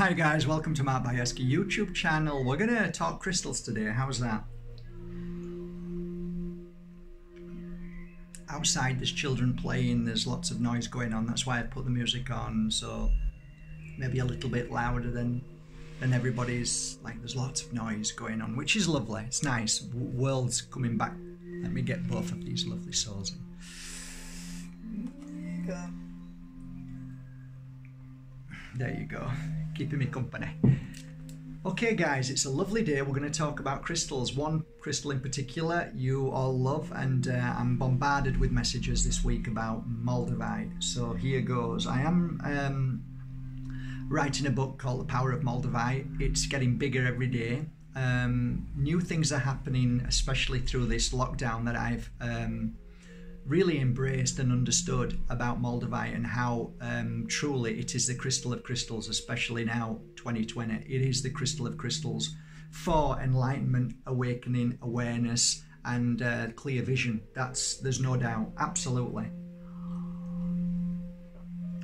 Hi guys, welcome to my Bajerski YouTube channel. We're gonna talk crystals today. How's that? Outside there's children playing, there's lots of noise going on. That's why I put the music on, so maybe a little bit louder than everybody's. Like, there's lots of noise going on, which is lovely. It's nice. World's coming back. Let me get both of these lovely souls in. There you go. There you go. Keeping me company. Okay guys, it's a lovely day. We're going to talk about crystals. One crystal in particular you all love, and I'm bombarded with messages this week about Moldavite. So here goes. I am writing a book called The Power of Moldavite. It's getting bigger every day. New things are happening, especially through this lockdown, that I've really embraced and understood about Moldavite and how truly it is the crystal of crystals, especially now 2020. It is the crystal of crystals for enlightenment, awakening, awareness, and clear vision. There's no doubt, absolutely.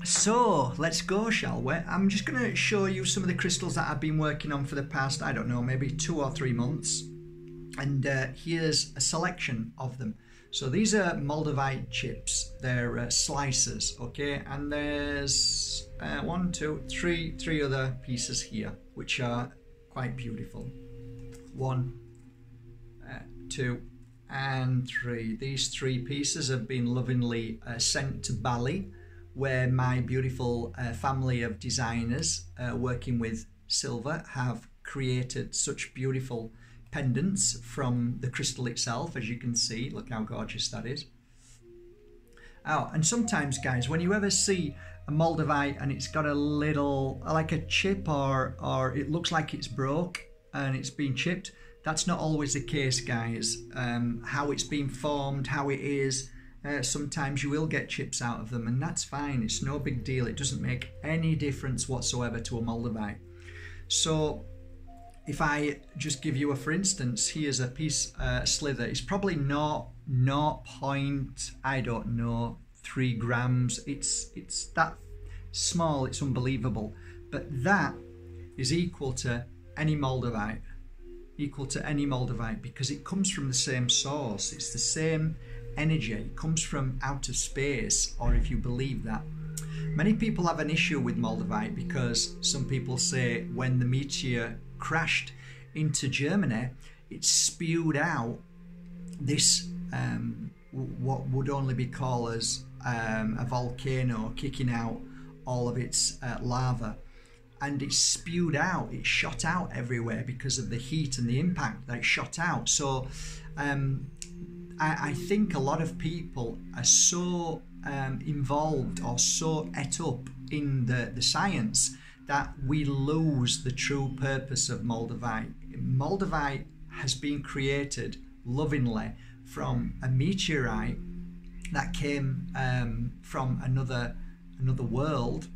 So let's go, shall we? I'm just going to show you some of the crystals that I've been working on for the past, I don't know, maybe 2 or 3 months, and here's a selection of them. So these are Moldavite chips. They're slicers, okay? And there's 1, 2, 3 other pieces here, which are quite beautiful. 1, 2, and 3. These 3 pieces have been lovingly sent to Bali, where my beautiful family of designers working with silver have created such beautiful pendants from the crystal itself. As you can see, look how gorgeous that is. Oh, and sometimes guys, when you ever see a Moldavite and it's got a little, like a chip, or it looks like it's broke and it's been chipped, that's not always the case, guys. How it's been formed, how it is, sometimes you will get chips out of them, and that's fine. It's no big deal. It doesn't make any difference whatsoever to a Moldavite. So if I just give you a for instance, here's a piece slither. It's probably not I don't know, 3 grams. It's that small, it's unbelievable. But that is equal to any Moldavite. Because it comes from the same source. It's the same energy. It comes from outer space, or if you believe that. Many people have an issue with Moldavite because some people say when the meteor crashed into Germany, it spewed out this what would only be called as a volcano, kicking out all of its lava, and it spewed out, it shot out everywhere because of the heat and the impact that it shot out. So I think a lot of people are so involved or so et up in the science that we lose the true purpose of Moldavite. Moldavite has been created lovingly from a meteorite that came from another world,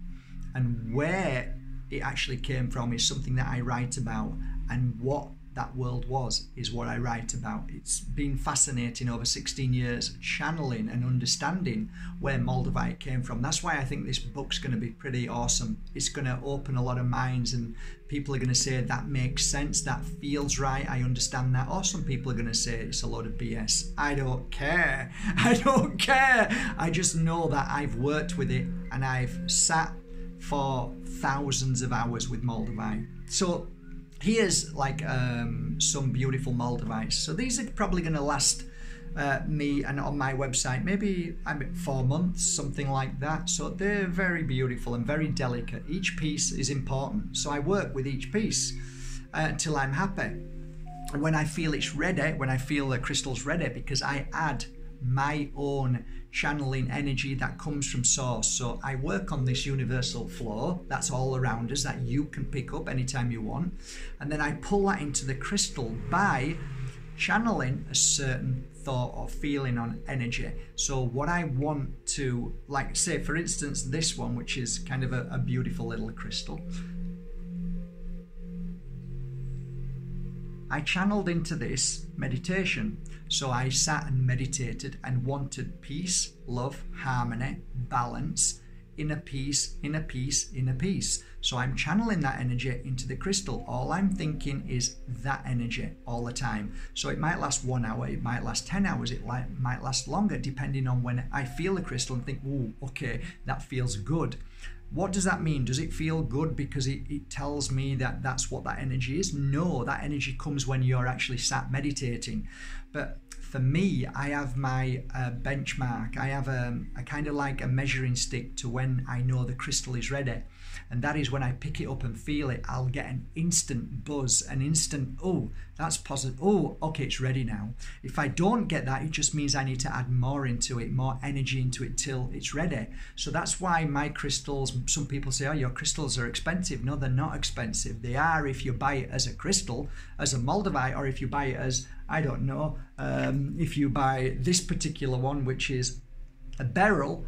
and where it actually came from is something that I write about, and what that world was is what I write about. It's been fascinating over 16 years, channeling and understanding where Moldavite came from. That's why I think this book's going to be pretty awesome. It's going to open a lot of minds, and people are going to say that makes sense, that feels right, I understand that. Or some people are going to say it's a load of BS. I don't care. I don't care. I just know that I've worked with it, and I've sat for thousands of hours with Moldavite. So here's like some beautiful Moldavites. So these are probably going to last me and on my website maybe 4 months, something like that. So they're very beautiful and very delicate. Each piece is important, so I work with each piece until I'm happy. And when I feel it's ready, when I feel the crystal's ready, because I add my own channeling energy that comes from source. So I work on this universal flow that's all around us, that you can pick up anytime you want, and then I pull that into the crystal by channeling a certain thought or feeling on energy. So what I want to, like, say for instance this one, which is kind of a beautiful little crystal, I channeled into this meditation. So I sat and meditated and wanted peace, love, harmony, balance inner peace, inner peace, inner peace. So I'm channeling that energy into the crystal. All I'm thinking is that energy all the time. So it might last 1 hour, it might last 10 hours, it might last longer, depending on when I feel the crystal and think, oh, okay, that feels good. What does that mean? Does it feel good because it tells me that that's what that energy is? No, that energy comes when you're actually sat meditating. But for me, I have my benchmark. I have a kind of like a measuring stick to when I know the crystal is ready. And that is when I pick it up and feel it, I'll get an instant buzz, an instant, oh, that's positive. Oh, okay, it's ready now. If I don't get that, it just means I need to add more into it, more energy into it till it's ready. So that's why my crystals, some people say, oh, your crystals are expensive. No, they're not expensive. They are if you buy it as a crystal, as a Moldavite, or if you buy it as, I don't know, if you buy this particular one, which is a beryl,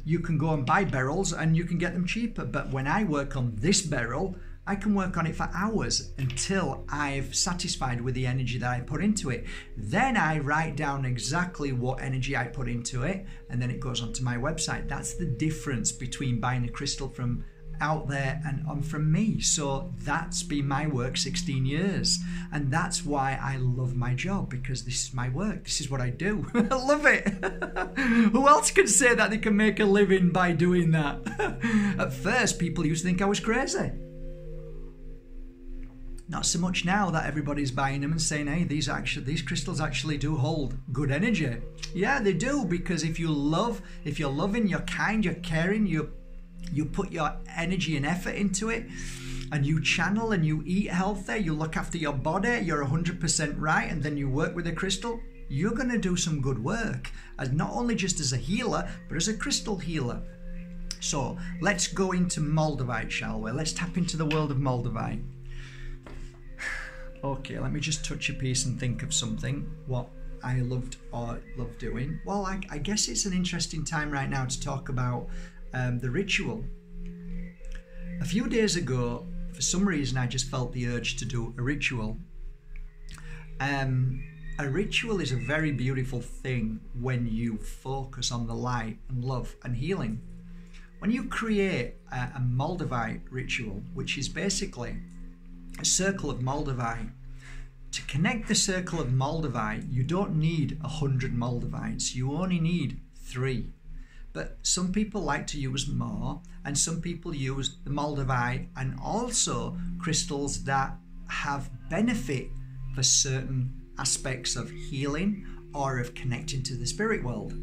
you can go and buy beryls and you can get them cheaper. But when I work on this beryl, I can work on it for hours until I've satisfied with the energy that I put into it. Then I write down exactly what energy I put into it, and then it goes onto my website. That's the difference between buying a crystal from out there and from me. So that's been my work 16 years, and that's why I love my job, because this is my work, this is what I do. I love it. Who else can say that they can make a living by doing that? At first people used to think I was crazy. Not so much now that everybody's buying them and saying, hey, these crystals actually do hold good energy. Yeah, they do, because if you're loving, you're kind, you're caring, you put your energy and effort into it, and you channel and you eat healthy, you look after your body, you're 100% right, and then you work with a crystal, you're going to do some good work, as not only just as a healer, but as a crystal healer. So let's go into Moldavite, shall we? Let's tap into the world of Moldavite. Okay, let me just touch a piece and think of something, what I loved or love doing. Well, I guess it's an interesting time right now to talk about the ritual. A few days ago, for some reason, I just felt the urge to do a ritual. A ritual is a very beautiful thing when you focus on the light and love and healing. When you create a Moldavite ritual, which is basically a circle of Moldavite, to connect the circle of Moldavite, you don't need 100 Moldavites, you only need 3. But some people like to use more, and some people use the Moldavite and also crystals that have benefit for certain aspects of healing or of connecting to the spirit world.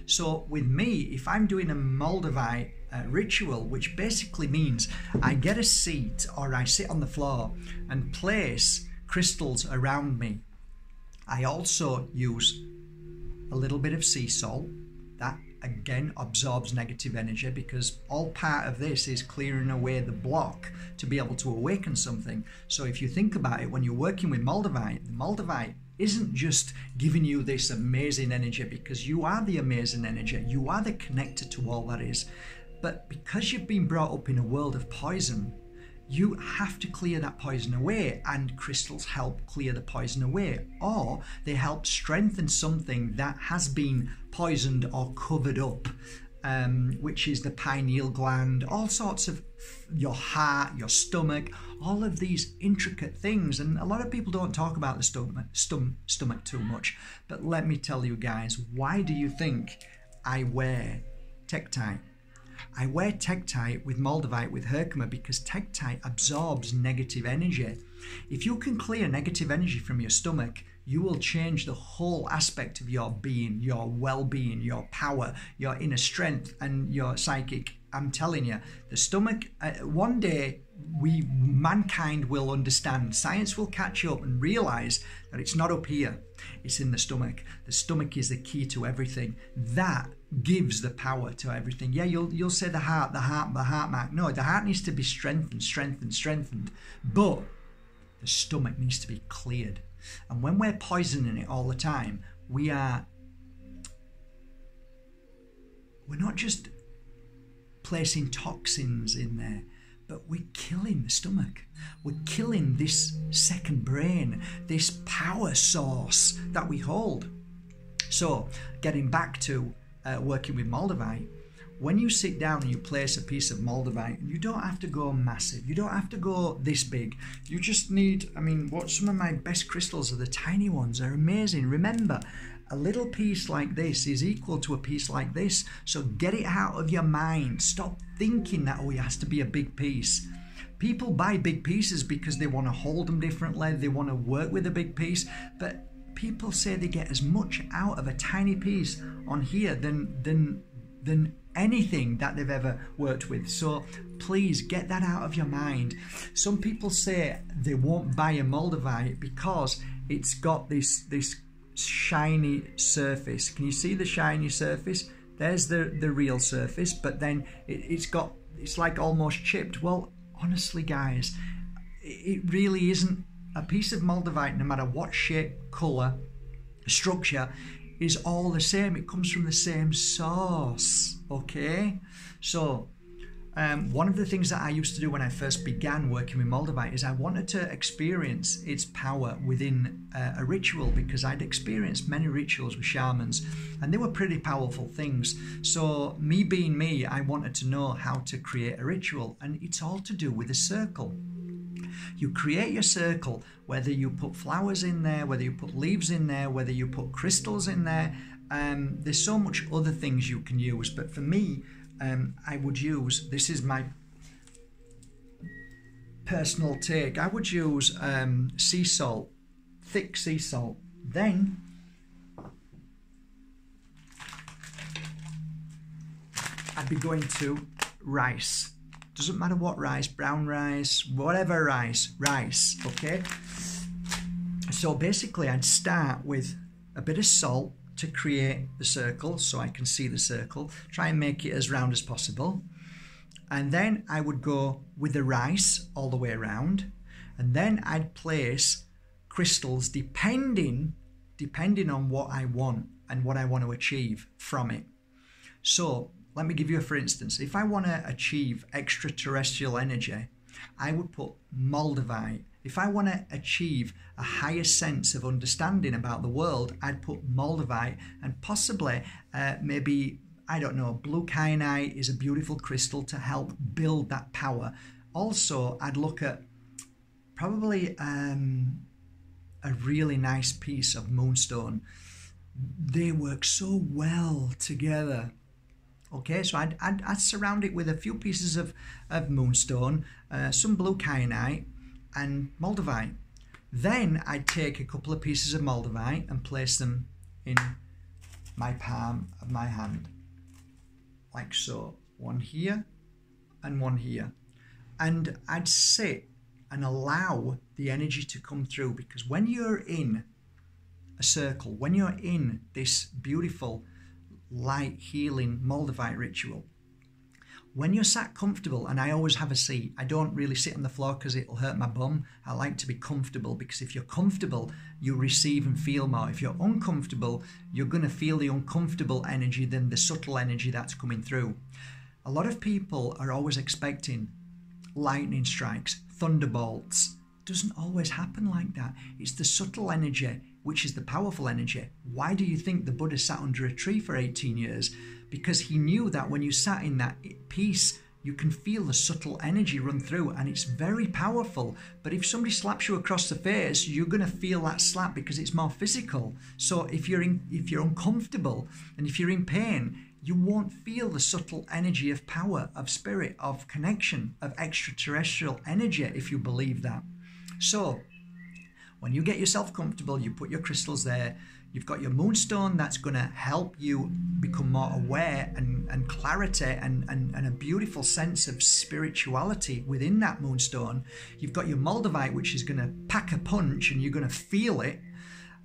So with me, if I'm doing a Moldavite ritual, which basically means I get a seat or I sit on the floor and place crystals around me. I also use a little bit of sea salt. That again absorbs negative energy, because all part of this is clearing away the block to be able to awaken something. So if you think about it, when you're working with Moldavite, the Moldavite isn't just giving you this amazing energy, because you are the amazing energy, you are the connector to all that is. But because you've been brought up in a world of poison, you have to clear that poison away, and crystals help clear the poison away, or they help strengthen something that has been poisoned or covered up, which is the pineal gland, all sorts of your heart, your stomach, all of these intricate things. And a lot of people don't talk about the stomach too much, but let me tell you guys, why do you think I wear Tektite? I wear Tektite with Moldavite, with Herkimer, because Tektite absorbs negative energy. If you can clear negative energy from your stomach, you will change the whole aspect of your being, your well-being, your power, your inner strength, and your psychic. I'm telling you, the stomach, one day mankind will understand. Science will catch up and realize that it's not up here, it's in the stomach. The stomach is the key to everything. That gives the power to everything. Yeah, you'll say the heart mark. No, the heart needs to be strengthened, but the stomach needs to be cleared. And when we're poisoning it all the time, we're not just placing toxins in there, but we're killing the stomach. We're killing this second brain, this power source that we hold. So getting back to working with Moldavite, when you sit down and you place a piece of Moldavite, you don't have to go massive. You don't have to go this big. You just need, I mean, what some of my best crystals are the tiny ones. They're amazing. Remember, a little piece like this is equal to a piece like this. So get it out of your mind. Stop thinking that, oh, it has to be a big piece. People buy big pieces because they want to hold them differently. They want to work with a big piece. But people say they get as much out of a tiny piece on here than anything that they've ever worked with. So please get that out of your mind. Some people say they won't buy a Moldavite because it's got this shiny surface. Can you see the shiny surface? There's the real surface, but then it's like almost chipped. Well, honestly guys, it really isn't. A piece of Moldavite, no matter what shape, color, structure, is all the same. It comes from the same source, okay? So one of the things that I used to do when I first began working with Moldavite is I wanted to experience its power within a ritual, because I'd experienced many rituals with shamans and they were pretty powerful things. So me being me, I wanted to know how to create a ritual, and it's all to do with a circle. You create your circle, whether you put flowers in there, whether you put leaves in there, whether you put crystals in there. There's so much other things you can use, but for me, I would use, this is my personal take, I would use sea salt, thick sea salt. Then I'd be going to rice. Doesn't matter what rice, brown rice, whatever rice, okay? So basically I'd start with a bit of salt to create the circle so I can see the circle, try and make it as round as possible. And then I would go with the rice all the way around, and then I'd place crystals depending on what I want and what I want to achieve from it. So let me give you a for instance. If I want to achieve extraterrestrial energy, I would put Moldavite. If I want to achieve a higher sense of understanding about the world, I'd put Moldavite, and possibly maybe, I don't know, blue kyanite is a beautiful crystal to help build that power. Also, I'd look at probably a really nice piece of moonstone. They work so well together. Okay, so I'd surround it with a few pieces of moonstone, some blue kyanite and Moldavite. Then I'd take a couple of pieces of Moldavite and place them in my palm of my hand, like so. One here and one here. And I'd sit and allow the energy to come through, because when you're in a circle, when you're in this beautiful light healing Moldavite ritual, when you're sat comfortable, and I always have a seat, I don't really sit on the floor because it'll hurt my bum. I like to be comfortable, because if you're comfortable, you receive and feel more. If you're uncomfortable, you're going to feel the uncomfortable energy than the subtle energy that's coming through. A lot of people are always expecting lightning strikes, thunderbolts. It doesn't always happen like that. It's the subtle energy which is the powerful energy. Why do you think the Buddha sat under a tree for 18 years? Because he knew that when you sat in that peace, you can feel the subtle energy run through, and it's very powerful. But if somebody slaps you across the face, you're going to feel that slap because it's more physical. So if you're uncomfortable and if you're in pain, you won't feel the subtle energy of power, of spirit, of connection, of extraterrestrial energy, if you believe that. So when you get yourself comfortable, you put your crystals there. You've got your moonstone that's going to help you become more aware and clarity and a beautiful sense of spirituality within that moonstone. You've got your Moldavite, which is going to pack a punch and you're going to feel it.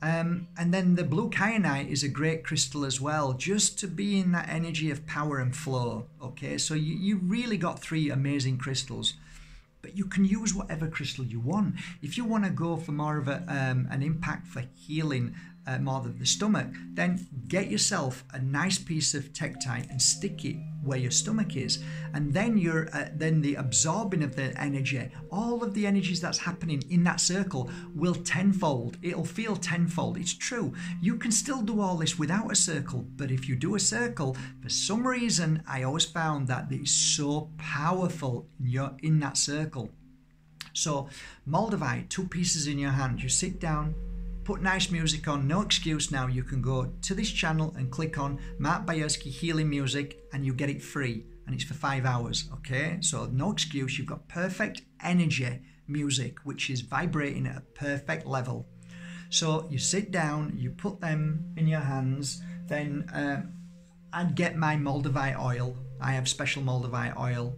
And then the blue kyanite is a great crystal as well, just to be in that energy of power and flow. Okay, so you really got three amazing crystals. But you can use whatever crystal you want. If you want to go for more of an impact for healing more than the stomach, then get yourself a nice piece of tektite and stick it where your stomach is, and then you're then the absorbing of the energy, all of the energies that's happening in that circle will tenfold. It'll feel tenfold. It's true. You can still do all this without a circle, but if you do a circle, for some reason, I always found that it's so powerful in that circle. So Moldavite, 2 pieces in your hand. You sit down, put nice music on, no excuse now. You can go to this channel and click on Mark Bajerski Healing Music and you get it free, and it's for 5 hours, okay? So no excuse. You've got perfect energy music, which is vibrating at a perfect level. So you sit down, you put them in your hands, then I'd get my Moldavite oil. I have special Moldavite oil.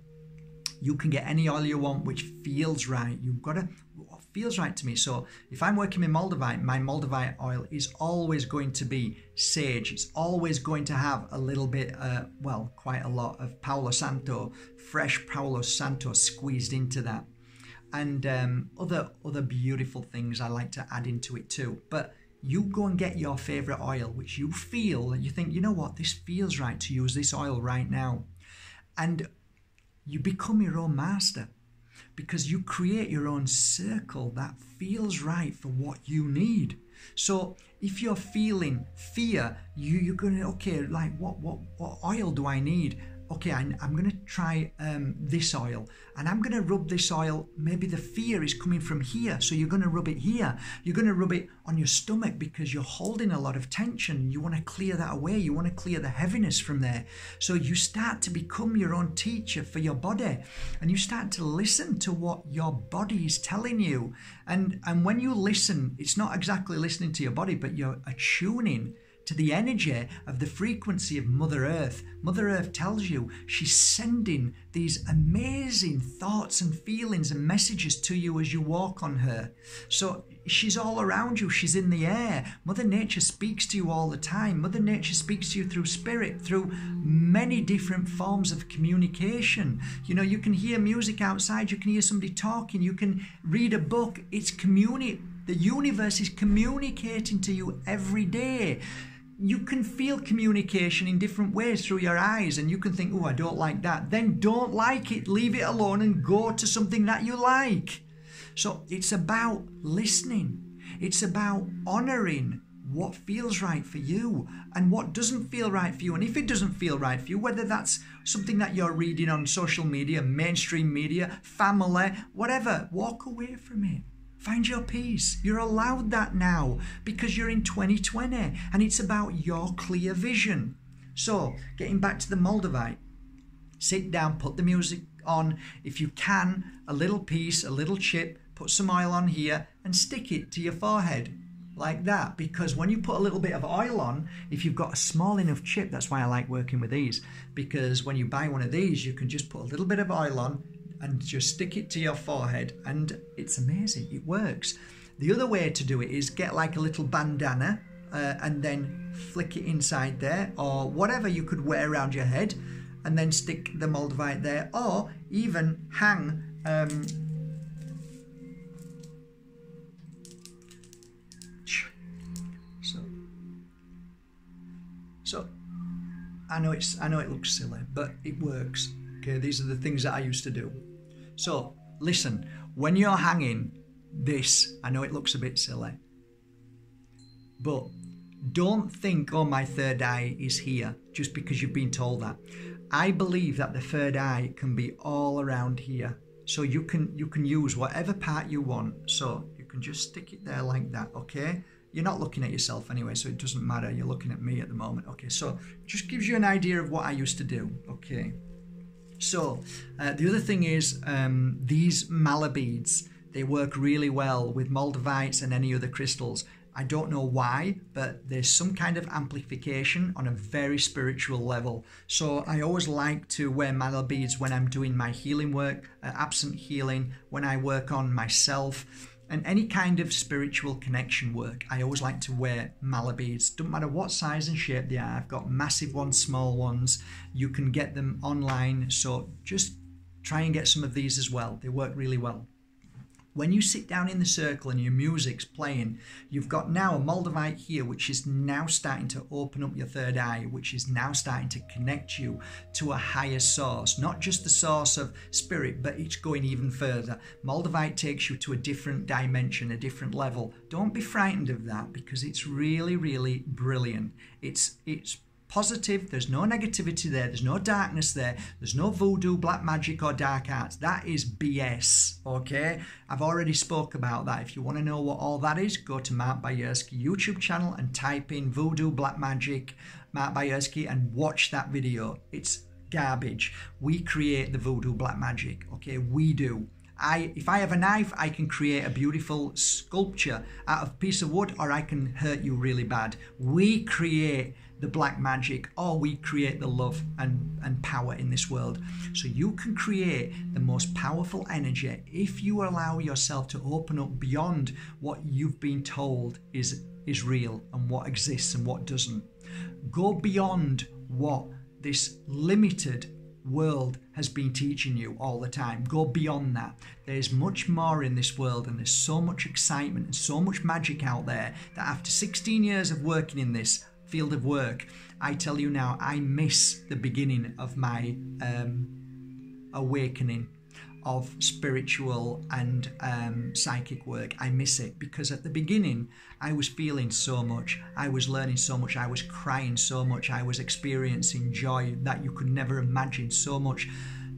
You can get any oil you want which feels right. You've got to, what feels right to me. So if I'm working with Moldavite, my Moldavite oil is always going to be sage. It's always going to have a little bit, well, quite a lot of Palo Santo, fresh Palo Santo squeezed into that. And other beautiful things I like to add into it too. But you go and get your favorite oil, which you feel, and you think, you know what, this feels right to use this oil right now. And you become your own master, because you create your own circle that feels right for what you need. So if you're feeling fear, you're going to, okay, like what oil do I need? Okay, I'm going to try this oil, and I'm going to rub this oil. Maybe the fear is coming from here, so you're going to rub it here. You're going to rub it on your stomach because you're holding a lot of tension. You want to clear that away. You want to clear the heaviness from there. So you start to become your own teacher for your body, and you start to listen to what your body is telling you. And when you listen, it's not exactly listening to your body, but you're attuning to the energy of the frequency of Mother Earth. Mother Earth tells you she's sending these amazing thoughts and feelings and messages to you as you walk on her. So she's all around you. She's in the air. Mother Nature speaks to you all the time. Mother Nature speaks to you through spirit, through many different forms of communication. You know, you can hear music outside. You can hear somebody talking. You can read a book. It's the universe is communicating to you every day. You can feel communication in different ways through your eyes, and you can think, oh, I don't like that. Then don't like it. Leave it alone and go to something that you like. So it's about listening. It's about honoring what feels right for you and what doesn't feel right for you. And if it doesn't feel right for you, whether that's something that you're reading on social media, mainstream media, family, whatever, walk away from it. Find your peace. You're allowed that now because you're in 2020 and it's about your clear vision. So, getting back to the Moldavite, sit down, put the music on. If you can, a little piece, a little chip, put some oil on here and stick it to your forehead like that. Because when you put a little bit of oil on, if you've got a small enough chip, that's why I like working with these. Because when you buy one of these, you can just put a little bit of oil on and just stick it to your forehead, and it's amazing. It works. The other way to do it is get like a little bandana and then flick it inside there, or whatever you could wear around your head, and then stick the Moldavite there, or even hang so I know it looks silly, but it works. Okay, these are the things that I used to do. So listen, when you're hanging this, I know it looks a bit silly, but don't think, oh, my third eye is here just because you've been told that. I believe that the third eye can be all around here. So you can use whatever part you want. So you can just stick it there like that, okay? You're not looking at yourself anyway, so it doesn't matter. You're looking at me at the moment. Okay, so just gives you an idea of what I used to do, okay? So the other thing is these mallow beads, they work really well with Moldavites and any other crystals. I don't know why, but there's some kind of amplification on a very spiritual level. So I always like to wear mallow beads when I'm doing my healing work, absent healing, when I work on myself, and any kind of spiritual connection work. I always like to wear mallow beads. Doesn't matter what size and shape they are. I've got massive ones, small ones. You can get them online. So just try and get some of these as well. They work really well. When you sit down in the circle and your music's playing, you've got now a Moldavite here, which is now starting to open up your third eye, which is now starting to connect you to a higher source, not just the source of spirit, but it's going even further. Moldavite takes you to a different dimension, a different level. Don't be frightened of that, because it's really, really brilliant. It's positive. There's no negativity there. There's no darkness there. There's no voodoo, black magic, or dark arts. That is BS, okay? I've already spoke about that. If you want to know what all that is, go to Mark Bajerski YouTube channel and type in voodoo, black magic, Mark Bajerski, and watch that video. It's garbage. We create the voodoo, black magic, okay? We do. If I have a knife, I can create a beautiful sculpture out of a piece of wood, or I can hurt you really bad. We create the black magic, or we create the love and power in this world. So you can create the most powerful energy if you allow yourself to open up beyond what you've been told is real and what exists and what doesn't. Go beyond what this limited world has been teaching you all the time. Go beyond that. There's much more in this world, and there's so much excitement and so much magic out there that after 16 years of working in this field of work, I tell you now, I miss the beginning of my awakening of spiritual and psychic work. I miss it, because at the beginning I was feeling so much, I was learning so much, I was crying so much, I was experiencing joy that you could never imagine so much.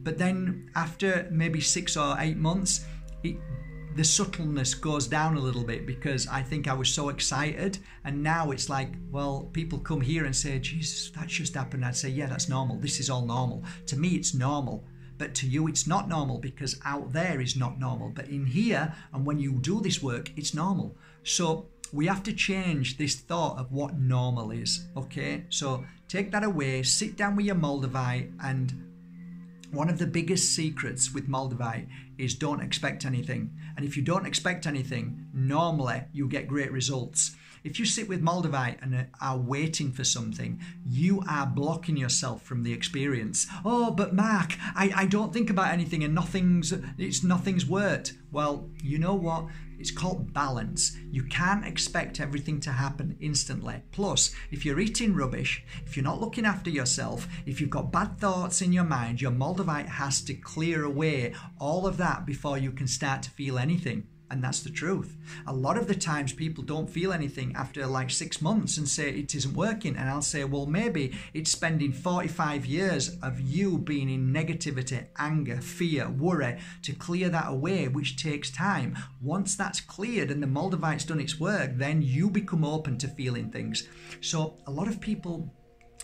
But then after maybe 6 or 8 months, the subtleness goes down a little bit, because I think I was so excited, and now it's like, well, people come here and say, Jesus, that just happened. I'd say, yeah, that's normal. This is all normal. To me, it's normal. But to you, it's not normal, because out there is not normal. But in here, and when you do this work, it's normal. So we have to change this thought of what normal is, okay? So take that away, sit down with your Moldavite, and one of the biggest secrets with Moldavite is don't expect anything. And if you don't expect anything, normally you get great results. If you sit with Moldavite and are waiting for something, you are blocking yourself from the experience. Oh, but Mark, I don't think about anything and nothing's worked. Well, you know what? It's called balance. You can't expect everything to happen instantly. Plus, if you're eating rubbish, if you're not looking after yourself, if you've got bad thoughts in your mind, your Moldavite has to clear away all of that before you can start to feel anything. And that's the truth. A lot of the times people don't feel anything after like 6 months and say it isn't working. And I'll say, well, maybe it's spending 45 years of you being in negativity, anger, fear, worry to clear that away, which takes time. Once that's cleared and the Moldavite's done its work, then you become open to feeling things. So a lot of people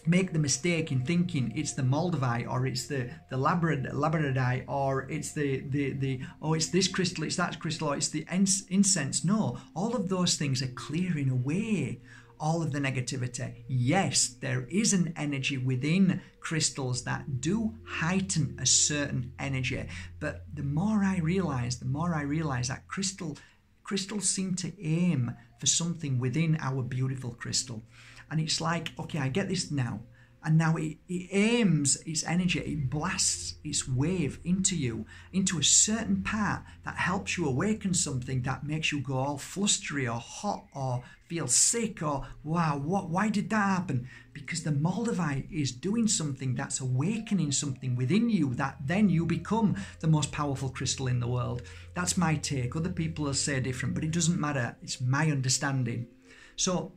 make the mistake in thinking it's the Moldavite, or it's the labradorite, or it's it's this crystal, it's that crystal, or it's the incense. No, all of those things are clearing away all of the negativity. Yes, there is an energy within crystals that do heighten a certain energy, but the more I realize that crystals seem to aim for something within our beautiful crystal. And it's like, okay, I get this now. And now it aims its energy, it blasts its wave into you, into a certain part that helps you awaken something that makes you go all flustery or hot or feel sick or, wow, why did that happen? Because the Moldavite is doing something that's awakening something within you that then you become the most powerful crystal in the world. That's my take. Other people will say different, but it doesn't matter. It's my understanding. So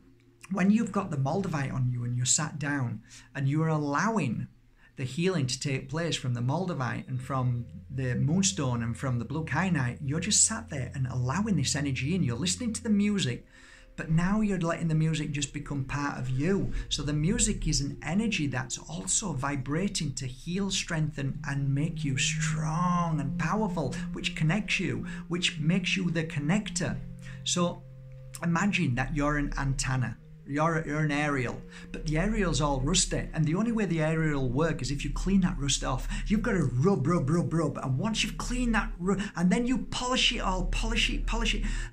when you've got the Moldavite on you and you're sat down and you're allowing the healing to take place from the Moldavite and from the moonstone and from the blue kyanite, you're just sat there and allowing this energy in. You're listening to the music, but now you're letting the music just become part of you. So the music is an energy that's also vibrating to heal, strengthen, and make you strong and powerful, which connects you, which makes you the connector. So imagine that you're an antenna. You're an aerial, but the aerial's all rusty, and the only way the aerial will work is if you clean that rust off. You've got to rub, and once you've cleaned that, and then you polish it,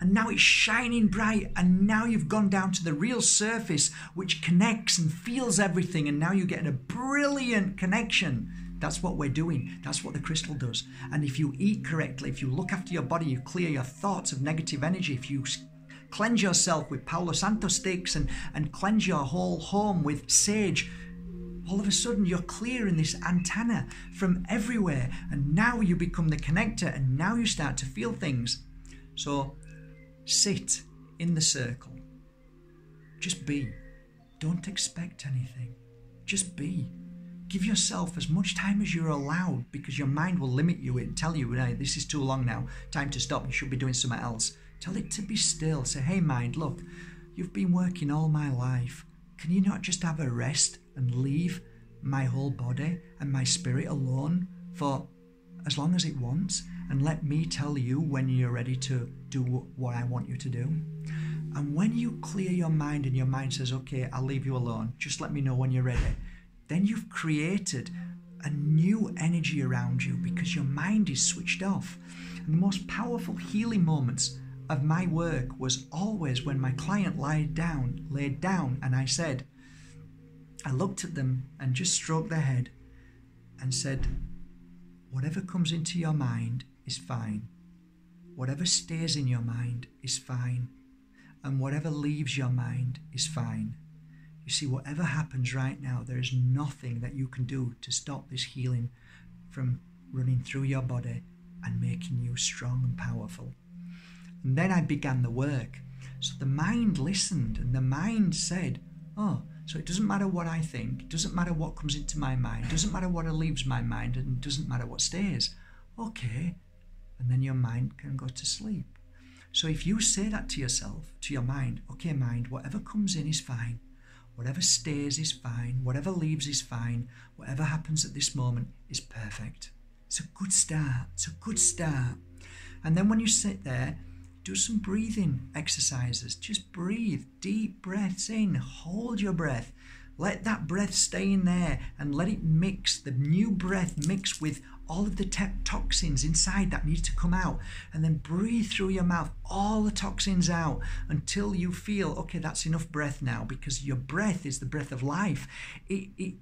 and now it's shining bright, and now you've gone down to the real surface, which connects and feels everything, and now you're getting a brilliant connection. That's what we're doing. That's what the crystal does. And if you eat correctly, if you look after your body, you clear your thoughts of negative energy, if you cleanse yourself with Palo Santo sticks and cleanse your whole home with sage, all of a sudden you're clearing this antenna from everywhere, and now you become the connector, and now you start to feel things. So sit in the circle. Just be. Don't expect anything. Just be. Give yourself as much time as you're allowed, because your mind will limit you and tell you, hey, this is too long now, time to stop, you should be doing something else. Tell it to be still. Say, hey mind, look, you've been working all my life. Can you not just have a rest and leave my whole body and my spirit alone for as long as it wants, and let me tell you when you're ready to do what I want you to do? And when you clear your mind and your mind says, okay, I'll leave you alone, just let me know when you're ready, then you've created a new energy around you, because your mind is switched off. And the most powerful healing moments of my work was always when my client laid down and I looked at them and just stroked their head and said, whatever comes into your mind is fine. Whatever stays in your mind is fine. And whatever leaves your mind is fine. You see, whatever happens right now, there is nothing that you can do to stop this healing from running through your body and making you strong and powerful. And then I began the work. So the mind listened, and the mind said, oh, so it doesn't matter what I think, it doesn't matter what comes into my mind, it doesn't matter what leaves my mind, and it doesn't matter what stays. Okay. And then your mind can go to sleep. So if you say that to yourself, to your mind, okay mind, whatever comes in is fine, whatever stays is fine, whatever leaves is fine, whatever happens at this moment is perfect. It's a good start. It's a good start. And then when you sit there, do some breathing exercises. Just breathe, deep breaths in, hold your breath. Let that breath stay in there and let it mix, the new breath mix with all of the toxins inside that need to come out. And then breathe through your mouth, all the toxins out, until you feel, okay, that's enough breath now, because your breath is the breath of life. It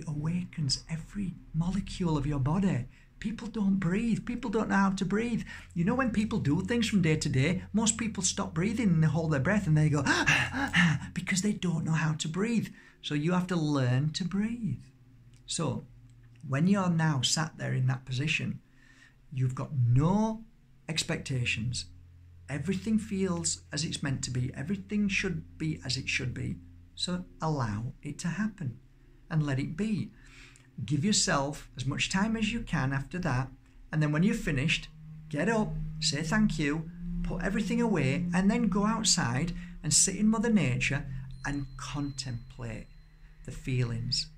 awakens every molecule of your body. People don't breathe. People don't know how to breathe. You know, when people do things from day to day, most people stop breathing and they hold their breath and they go, because they don't know how to breathe. So you have to learn to breathe. So when you're now sat there in that position, you've got no expectations. Everything feels as it's meant to be. Everything should be as it should be. So allow it to happen and let it be. Give yourself as much time as you can after that, and then when you're finished, get up, say thank you, put everything away, and then go outside and sit in Mother Nature and contemplate the feelings.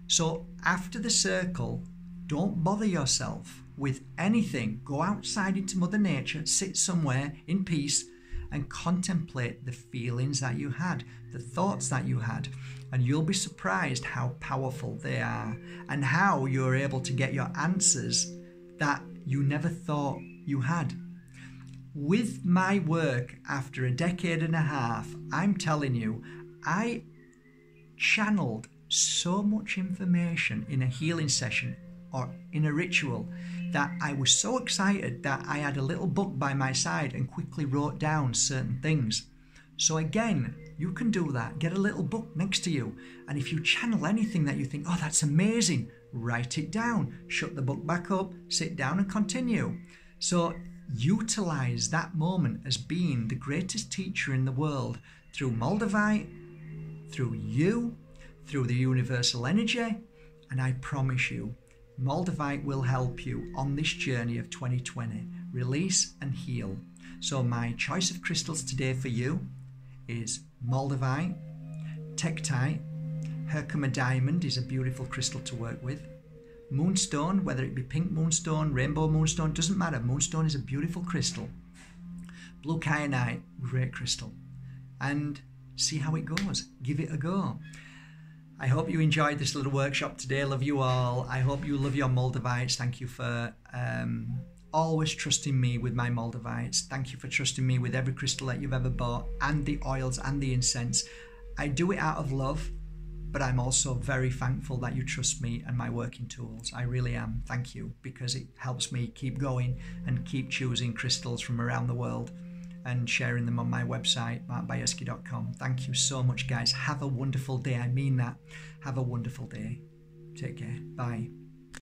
So after the circle, don't bother yourself with anything. Go outside into Mother Nature, sit somewhere in peace, and contemplate the feelings that you had, the thoughts that you had. And you'll be surprised how powerful they are, and how you're able to get your answers that you never thought you had. With my work, after a decade and a half, I'm telling you, I channeled so much information in a healing session or in a ritual that I was so excited that I had a little book by my side and quickly wrote down certain things. So again, you can do that. Get a little book next to you, and if you channel anything that you think, oh, that's amazing, write it down, shut the book back up, sit down and continue. So utilize that moment as being the greatest teacher in the world through Moldavite, through you, through the universal energy, and I promise you, Moldavite will help you on this journey of 2020. Release and heal. So my choice of crystals today for you is Moldavite, Tektite, Herkimer Diamond is a beautiful crystal to work with. Moonstone, whether it be pink moonstone, rainbow moonstone, doesn't matter. Moonstone is a beautiful crystal. Blue kyanite, great crystal. And see how it goes. Give it a go. I hope you enjoyed this little workshop today. Love you all. I hope you love your Moldavites. Thank you for always trusting me with my Moldavites. Thank you for trusting me with every crystal that you've ever bought, and the oils and the incense. I do it out of love. but I'm also very thankful that you trust me and my working tools. I really am. Thank you, because it helps me keep going and keep choosing crystals from around the world and sharing them on my website, markbajerski.com. Thank you so much, guys. Have a wonderful day. I mean that. Have a wonderful day. Take care. Bye.